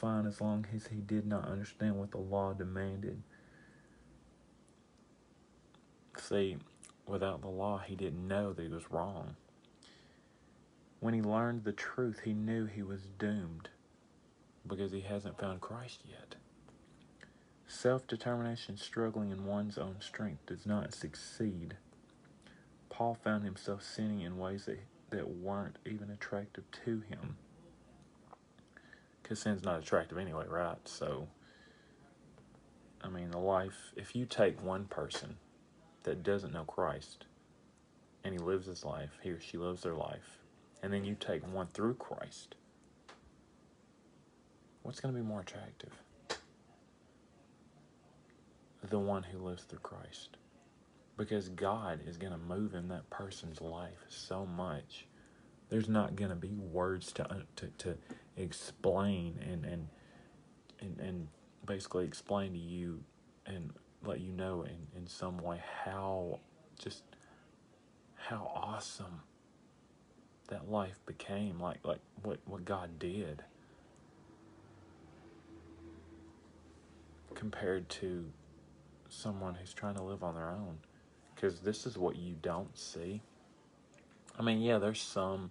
fine as long as he did not understand what the law demanded. See, without the law, he didn't know that he was wrong. When he learned the truth, he knew he was doomed because he hasn't found Christ yet. Self-determination struggling in one's own strength does not succeed. Paul found himself sinning in ways that weren't even attractive to him. Because sin's not attractive anyway, right? So, I mean, if you take one person that doesn't know Christ and he lives his life, he or she lives their life, and then you take one through Christ, what's going to be more attractive? The one who lives through Christ. Because God is going to move in that person's life so much. There's not going to be words to explain and basically explain to you and let you know in some way how awesome that life became, like what God did compared to someone who's trying to live on their own. Because this is what you don't see. I mean, yeah, there's some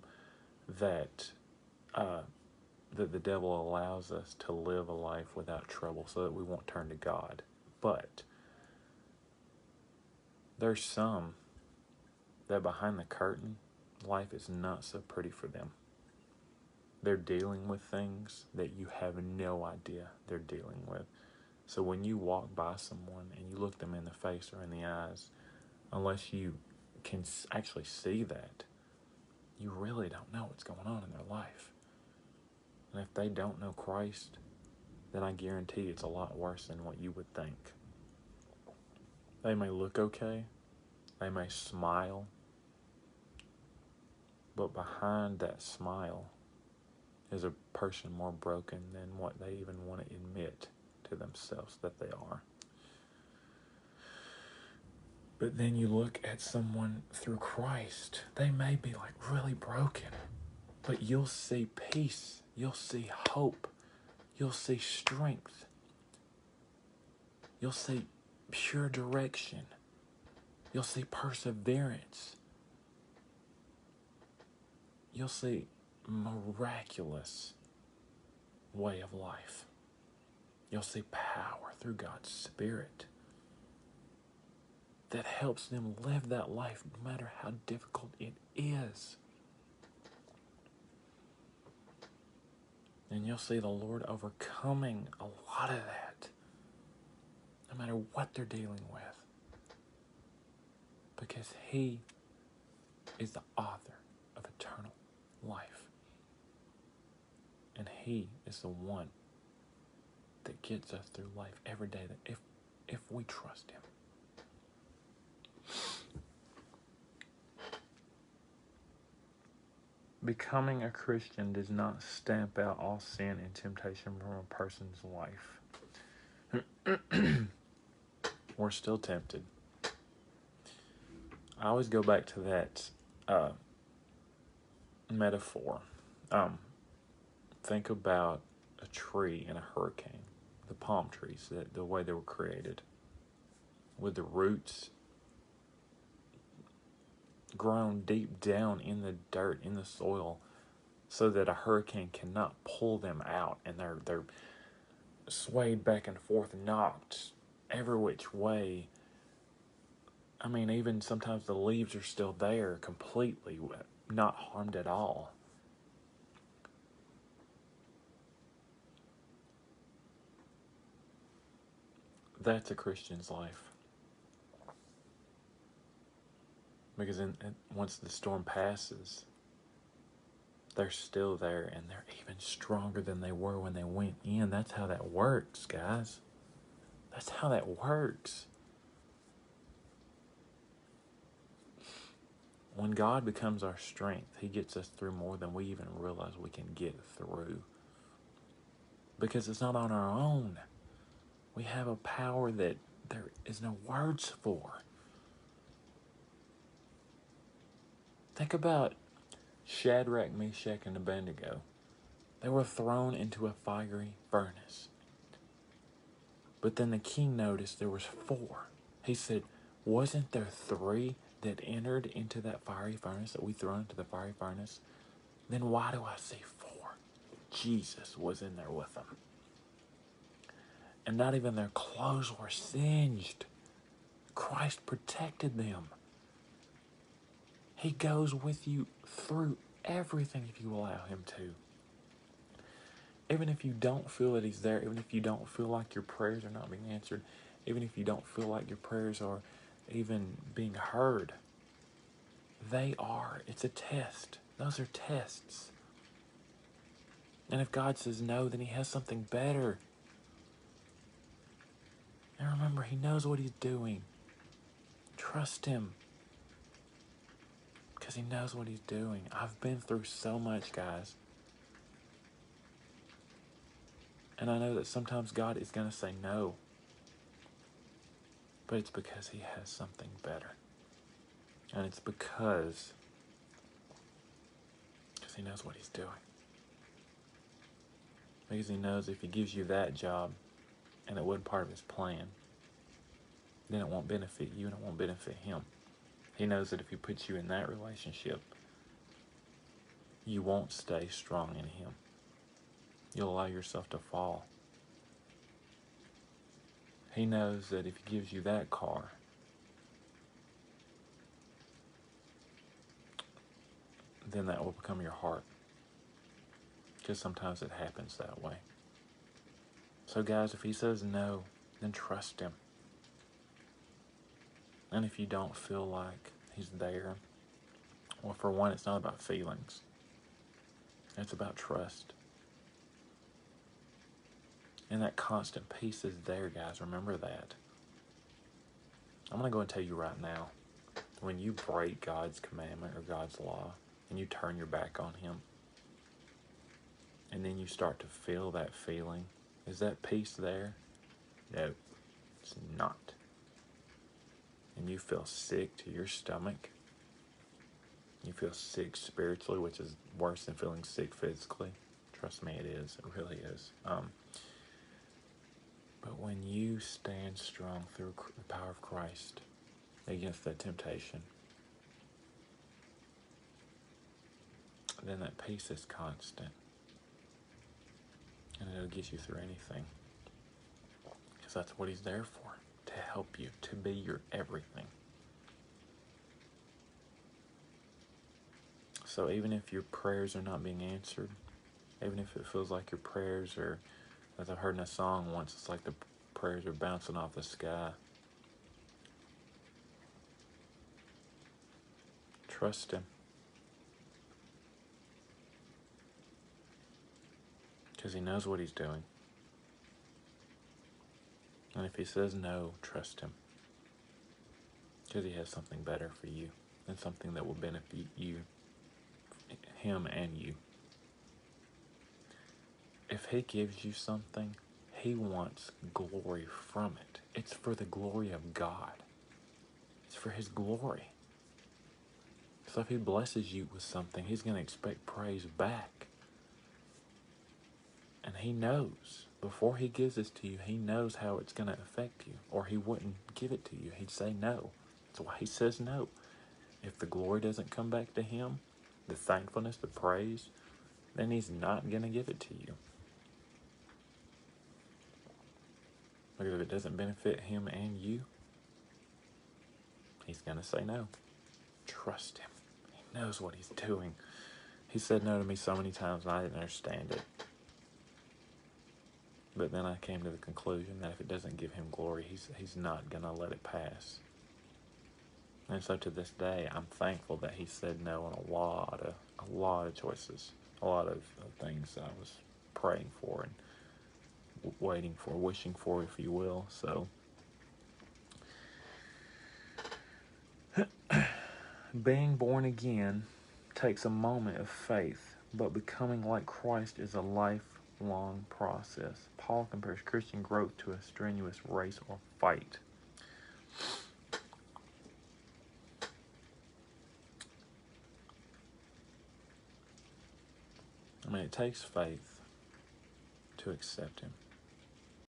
that that the devil allows us to live a life without trouble so that we won't turn to God. But there's some that behind the curtain, life is not so pretty for them. They're dealing with things that you have no idea they're dealing with. So when you walk by someone and you look them in the face or in the eyes, unless you can actually see that, you really don't know what's going on in their life. And if they don't know Christ, then I guarantee it's a lot worse than what you would think. They may look okay, they may smile, but behind that smile is a person more broken than what they even want to admit to themselves that they are. But then you look at someone through Christ, they may be like really broken, but you'll see peace, you'll see hope, you'll see strength, you'll see pure direction, you'll see perseverance, you'll see miraculous way of life. You'll see power through God's Spirit that helps them live that life no matter how difficult it is. And you'll see the Lord overcoming a lot of that, no matter what they're dealing with. Because He is the author of eternal life. And He is the one that gets us through life every day, that if we trust Him. Becoming a Christian does not stamp out all sin and temptation from a person's life. We're still tempted. I always go back to that metaphor. Think about a tree in a hurricane. The palm trees, the way they were created, with the roots grown deep down in the dirt, in the soil, so that a hurricane cannot pull them out, and they're swayed back and forth, knocked every which way. I mean, even sometimes the leaves are still there, completely not harmed at all. That's a Christian's life. Because once the storm passes, they're still there, and they're even stronger than they were when they went in. That's how that works, guys. That's how that works. When God becomes our strength, He gets us through more than we even realize we can get through. Because it's not on our own. We have a power that there is no words for. Think about Shadrach, Meshach, and Abednego. They were thrown into a fiery furnace. But then the king noticed there was 4. He said, wasn't there 3 that entered into that fiery furnace, that we threw into the fiery furnace? Then why do I see 4? Jesus was in there with them. And not even their clothes were singed. Christ protected them. He goes with you through everything if you allow him to. Even if you don't feel that he's there, even if you don't feel like your prayers are not being answered, even if you don't feel like your prayers are even being heard, they are. It's a test. Those are tests. And if God says no, then he has something better. And remember, he knows what he's doing. Trust him. Because he knows what he's doing. I've been through so much, guys. And I know that sometimes God is going to say no. But it's because he has something better. And it's because he knows what he's doing. Because he knows if he gives you that job and it wasn't part of his plan, then it won't benefit you and it won't benefit him. He knows that if he puts you in that relationship, you won't stay strong in him. You'll allow yourself to fall. He knows that if he gives you that car, then that will become your heart. Because sometimes it happens that way. So guys, if he says no, then trust him. And if you don't feel like he's there, well, for one, it's not about feelings. It's about trust. And that constant peace is there, guys. Remember that. I'm going to go and tell you right now, when you break God's commandment or God's law, and you turn your back on him, and then you start to feel that feeling, is that peace there? No, it's not. And you feel sick to your stomach. You feel sick spiritually, which is worse than feeling sick physically. Trust me, it is. It really is. But when you stand strong through the power of Christ against that temptation, then that peace is constant. And it'll get you through anything. Because that's what he's there for. To help you. To be your everything. So even if your prayers are not being answered, even if it feels like your prayers are, as I've heard in a song once, it's like the prayers are bouncing off the sky. Trust him. Because he knows what he's doing. And if he says no, trust him. Because he has something better for you. And something that will benefit you, him and you. If he gives you something, he wants glory from it. It's for the glory of God. It's for his glory. So if he blesses you with something, he's going to expect praise back. And he knows, before he gives this to you, he knows how it's going to affect you. Or he wouldn't give it to you. He'd say no. That's why he says no. If the glory doesn't come back to him, the thankfulness, the praise, then he's not going to give it to you. Because if it doesn't benefit him and you, he's going to say no. Trust him. He knows what he's doing. He said no to me so many times and I didn't understand it. But then I came to the conclusion that if it doesn't give him glory, he's not going to let it pass. And so to this day, I'm thankful that he said no on a lot of choices, a lot of things I was praying for and waiting for, wishing for, if you will. So being born again takes a moment of faith, but becoming like Christ is a lifelong process. Paul compares Christian growth to a strenuous race or fight. I mean, it takes faith to accept him.